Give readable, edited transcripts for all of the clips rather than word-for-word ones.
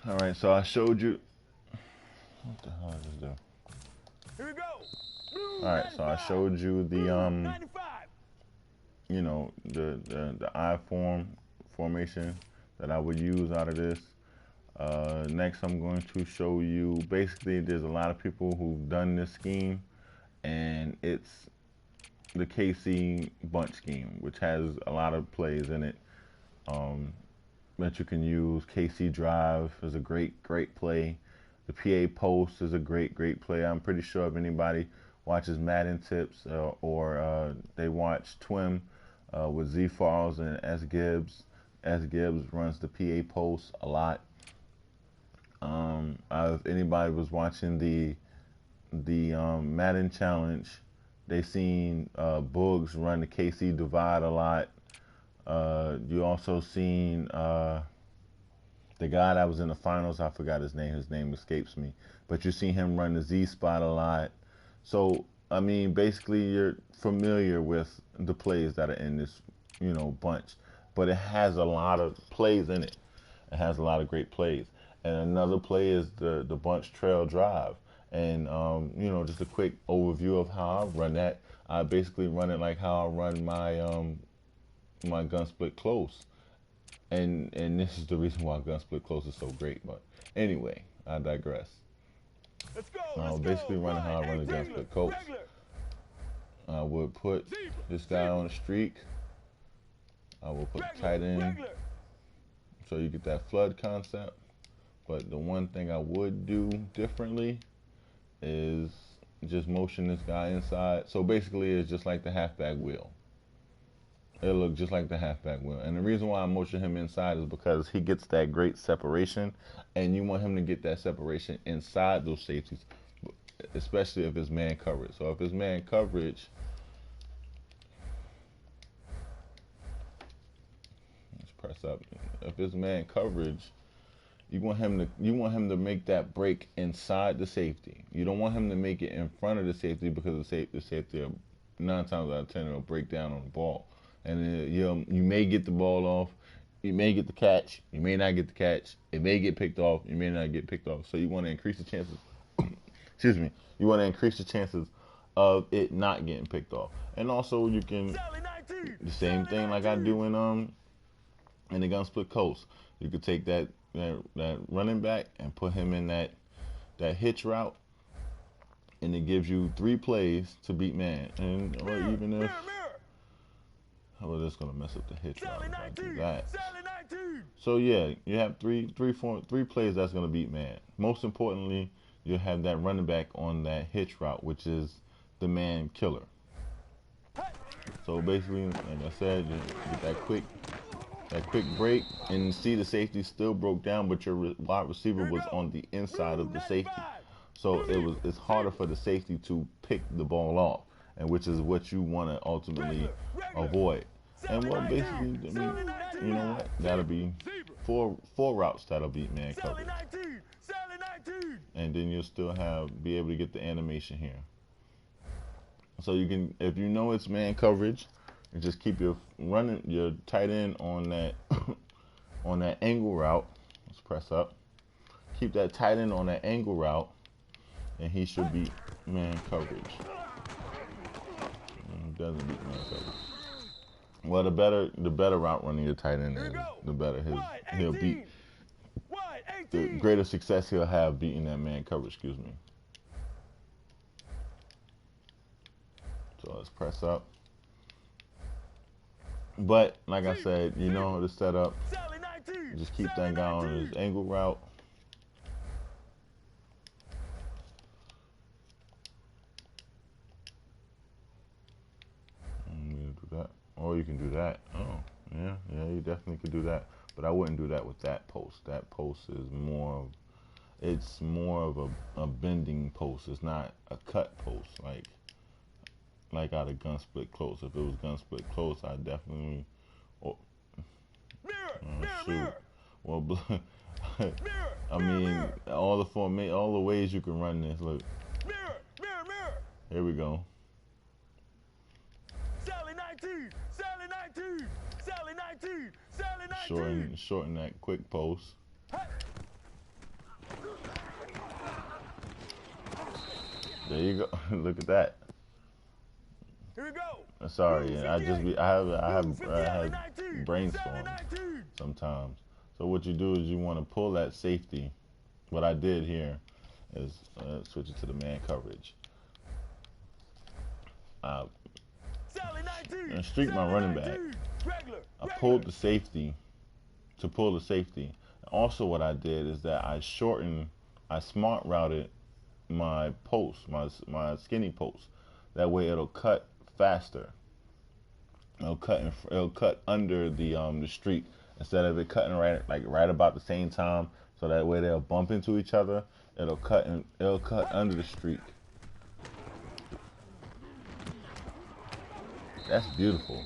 All right, so I showed you. What the hell is this do? Here we go. Blue All right, so I 95. showed you the Blue 95. the I formation that I would use out of this. Next, I'm going to show you. Basically, there's a lot of people who've done this scheme, and it's the KC bunch scheme, which has a lot of plays in it um, that you can use. KC drive is a great play. The PA post is a great play. I'm pretty sure if anybody watches Madden tips or they watch Twim with Z Falls and S Gibbs runs the PA post a lot. If anybody was watching the Madden challenge, they seen Boogs run the KC divide a lot. You also seen the guy that was in the finals. I forgot his name. His name escapes me. But you see him run the Z spot a lot. So I mean, basically, you're familiar with the plays that are in this, bunch. But it has a lot of plays in it. It has a lot of great plays. And another play is the bunch trail drive. And just a quick overview of how I run that. I basically run it like how I run my gun split close. And this is the reason why gun split close is so great. But anyway, I digress. Let's go. Basically running how I run the gun split close. I would put this guy on a streak. I will put the tight end so you get that flood concept. But the one thing I would do differently is just motion this guy inside. So basically, it's just like the halfback wheel. It'll look just like the halfback wheel. And the reason why I motion him inside is because he gets that great separation, and you want him to get that separation inside those safeties, especially if it's man coverage. So if it's man coverage, let's press up. If it's man coverage, you want him to make that break inside the safety. You don't want him to make it in front of the safety because the safety 9 times out of 10 will break down on the ball, and you may get the ball off, you may get the catch, you may not get the catch, it may get picked off, you may not get picked off. So you want to increase the chances. Excuse me. You want to increase the chances of it not getting picked off, and also you can the same thing like I do in the gun split coast. You could take that running back and put him in that hitch route, and it gives you 3 plays to beat man. And or even if that's gonna mess up the hitch route if I do that. So yeah, you have three plays that's gonna beat man. Most importantly, you have that running back on that hitch route, which is the man killer. So basically, like I said, you get that quick break, and see the safety still broke down, but your wide receiver was on the inside of the safety. So it's harder for the safety to pick the ball off, and which is what you want to ultimately avoid. And well, basically, I mean, you know what? That'll be four routes that'll beat man coverage, and then you'll still be able to get the animation here. So you can, if you know it's man coverage, and just keep your tight end on that on that angle route. Let's press up. Keep that tight end on that angle route, and he should beat man coverage. Doesn't beat man coverage. Well, the better route running your tight end is, the better he'll beat. The greater success he'll have beating that man coverage. Excuse me. So let's press up. But like I said, you know the setup. Just keep that guy on his angle route. You do that, or you can do that. Oh, yeah, you definitely could do that. But I wouldn't do that with that post. That post is more of a bending post. It's not a cut post like out of gun split close. If it was gun split close, I definitely. Oh, shoot. Well, I mean, all the ways you can run this. Look. Here we go. Shorten that quick post. There you go. Look at that. Here we go. Sorry, Blue I 58. have Blue 58 had 19. brainstorm 19. sometimes. So what you do is you want to pull that safety. What I did here is switch it to the man coverage. Sally 19. And streak my Sally running 19. back. Regular. I pulled the safety to pull the safety. Also, what I did is that I smart routed my post, my skinny post. That way, it'll cut faster. It'll cut under the streak instead of it cutting right about the same time. So that way they'll bump into each other. It'll cut under the streak. That's beautiful.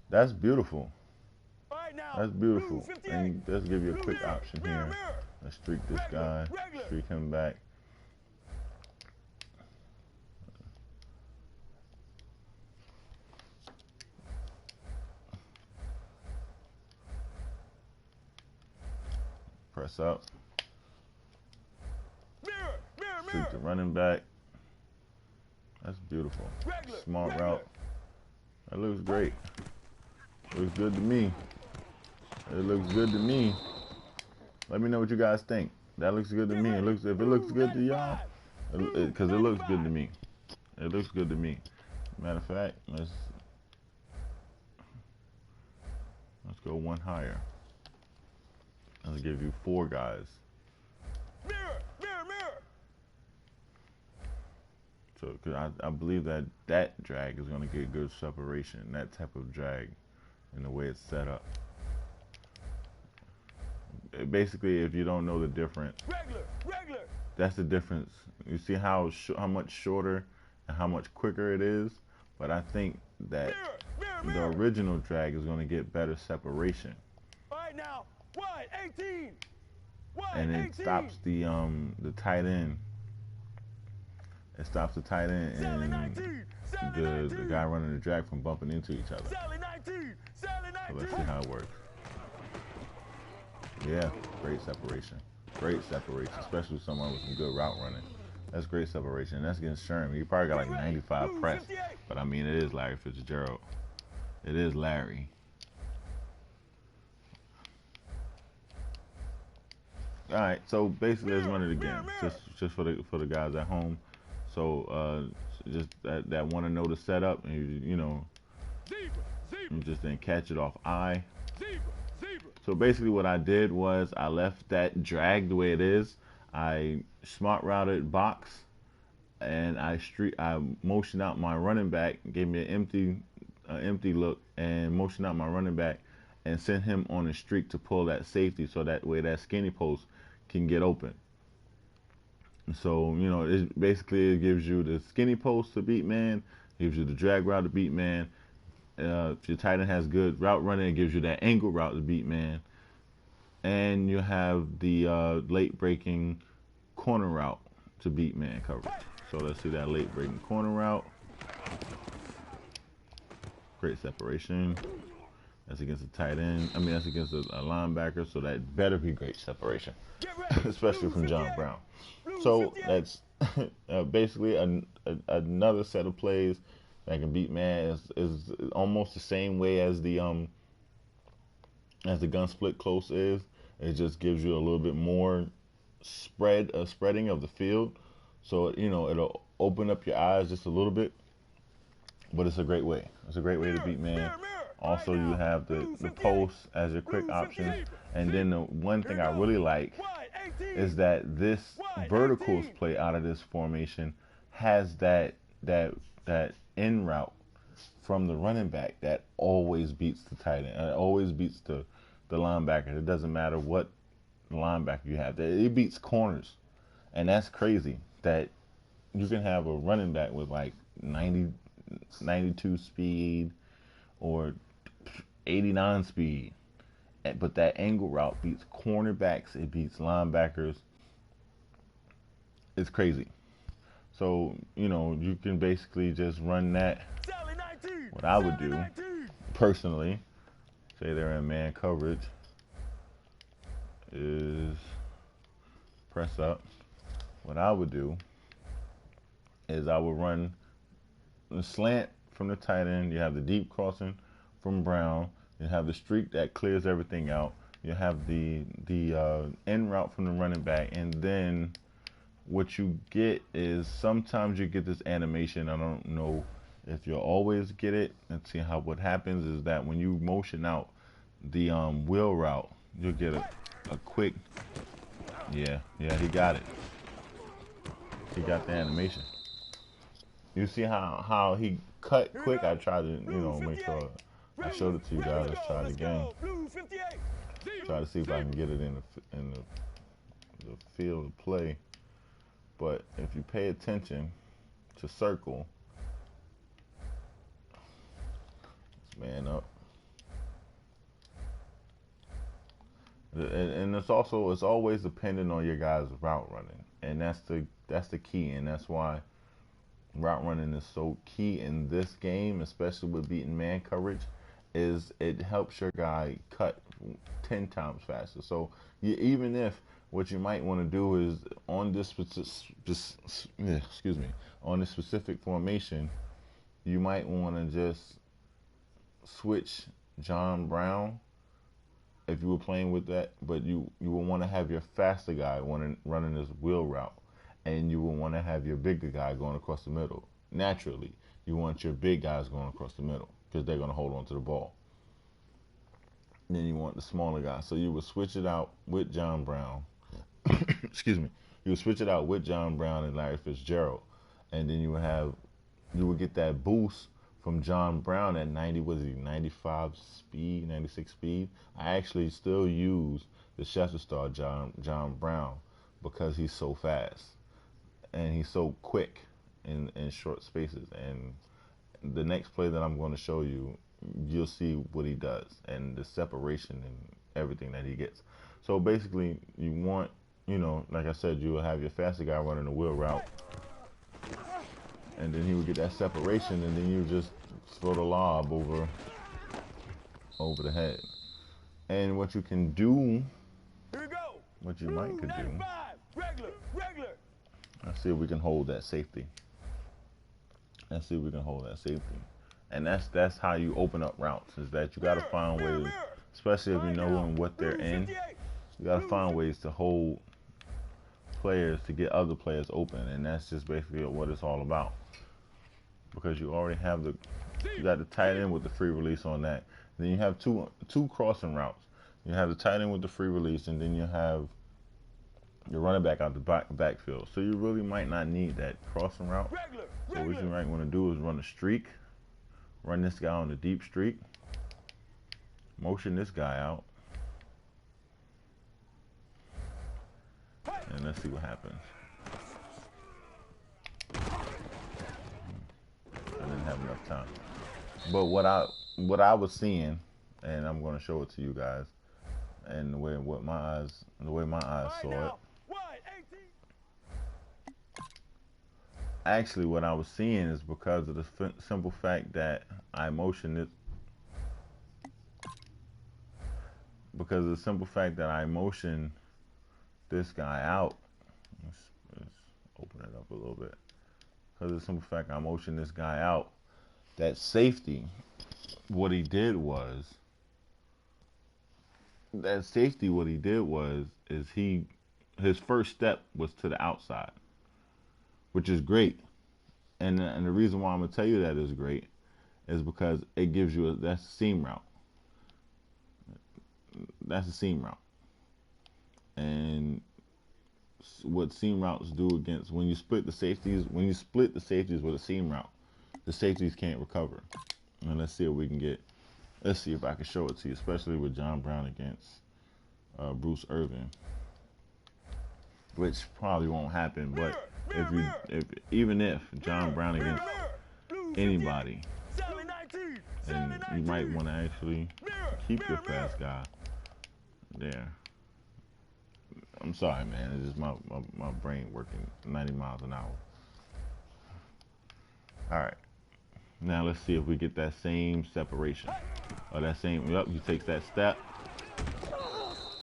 That's beautiful. Right now, That's beautiful. Blue 58. And let's give you a Blue quick mirror, option mirror, here. mirror. Let's streak this Regular, guy. regular. Streak him back. Press up. Mirror, mirror, Streak mirror. the running back. That's beautiful. Regular, Smart regular. route. That looks great. Looks good to me. It looks good to me. Let me know what you guys think. That looks good to me. If it looks good to y'all, because it looks good to me. It looks good to me. Matter of fact, let's go one higher. I'll give you 4 guys. Mirror, mirror, mirror. So, cause I believe that drag is going to get good separation. That type of drag, in the way it's set up. Basically, if you don't know the difference, Regular, regular. that's the difference. You see how much shorter and how much quicker it is. But I think that Mirror, the mirror. original drag is going to get better separation, Right now, wide 18. Wide and 18. it stops the tight end. It stops the tight end Sally and 19. Sally the 19. guy running the drag from bumping into each other. Sally 19. Sally So 19. let's see how it works. Yeah, great separation. Great separation, especially with someone with some good route running. That's great separation. And that's against Sherman. He probably got like 95 press. But I mean, it is Larry Fitzgerald. It is Larry. All right, so basically, let's run it again, just for the guys at home. So just that want to know the setup, and you know, Zebra, you zebra, just didn't catch it off eye. zebra, zebra. So basically, what I did was I left that drag the way it is. I smart routed box, and I motioned out my running back, gave me an empty look, and motioned out my running back, and sent him on a streak to pull that safety, so that way that skinny post can get open. So you know, it gives you the skinny post to beat man, gives you the drag route to beat man. If your tight end has good route running, it gives you that angle route to beat man, and you have the late breaking corner route to beat man coverage. So let's see that late breaking corner route. Great separation. That's against a tight end. I mean, that's against a linebacker, so that better be great separation, especially from John Brown. So that's basically another set of plays that can beat man. Is almost the same way as the gun split close is. It just gives you a little bit more spreading of the field, so you know it'll open up your eyes just a little bit. But it's a great way. It's a great way to beat man. Also, you have the post as your quick option, and then the one thing I really like is that this verticals play out of this formation has that in route from the running back that always beats the tight end. It always beats the linebacker. It doesn't matter what linebacker you have. It beats corners, and that's crazy that you can have a running back with like 92 speed or 89 speed, but that angle route beats cornerbacks, it beats linebackers. It's crazy. So, you know, you can basically just run that. What I would do, personally, say they're in man coverage, is press up. What I would do is I would run the slant from the tight end. You have the deep crossing from Brown. You have the streak that clears everything out. You have the end route from the running back, and then what you get is sometimes you get this animation. I don't know if you'll always get it. And see how what happens is that when you motion out the wheel route, you'll get a quick. Yeah, he got it. He got the animation. You see how he cut quick? I tried to, make sure I showed it to you guys. Let's try it again. Try to see if I can get it in the field of play. But if you pay attention to circle, let's man up. And it's always dependent on your guys' route running, and that's the key, and that's why route running is so key in this game, especially with beating man coverage, is it helps your guy cut 10 times faster. So even if what you might want to do is on this specific formation, you might want to just switch John Brown if you were playing with that, but you will want to have your faster guy running this wheel route, and you will want to have your bigger guy going across the middle. Naturally, you want your big guys going across the middle because they're going to hold on to the ball. And then you want the smaller guy. So you would switch it out with John Brown. Excuse me. You would switch it out with John Brown and Larry Fitzgerald, and then you would get that boost from John Brown at 95 speed, 96 speed. I actually still use the Chester Star John Brown because he's so fast and he's so quick in short spaces. And the next play that I'm going to show you, you'll see what he does and the separation and everything that he gets. So basically, you want, like I said, you will have your faster guy running the wheel route, and then he would get that separation, and then you just throw the lob over the head. And what you can do, what you might could do, let's see if we can hold that safety. And that's how you open up routes, is that you got to find ways, especially if you know what they're in, you got to find ways to hold players to get other players open, and that's just basically what it's all about. Because you already have you got the tight end with the free release on that. Then you have two crossing routes. You have the tight end with the free release, and then you have your running back out the backfield. So you really might not need that crossing route. So what you might want to do is run a streak. Run this guy on the deep streak. Motion this guy out. And let's see what happens. I didn't have enough time. But what I was seeing, and I'm going to show it to you guys, and the way my eyes saw it. Actually, what I was seeing is because of the simple fact that I motioned it. Because of the simple fact that I motioned this guy out. Let's open it up a little bit. Because of the simple fact I motioned this guy out, that safety, what he did was, his first step was to the outside, which is great. And the reason why I'm going to tell you that is great is because it gives you that's a seam route. That's a seam route. And what seam routes do against, when you split the safeties with a seam route, the safeties can't recover. And let's see if I can show it to you, especially with John Brown against Bruce Irvin, which probably won't happen. But even if John Brown against anybody, and you might want to actually keep your fast guy there. I'm sorry, man. It's just my brain working 90 miles an hour. All right. Now let's see if we get that same separation. Or that same, he takes that step.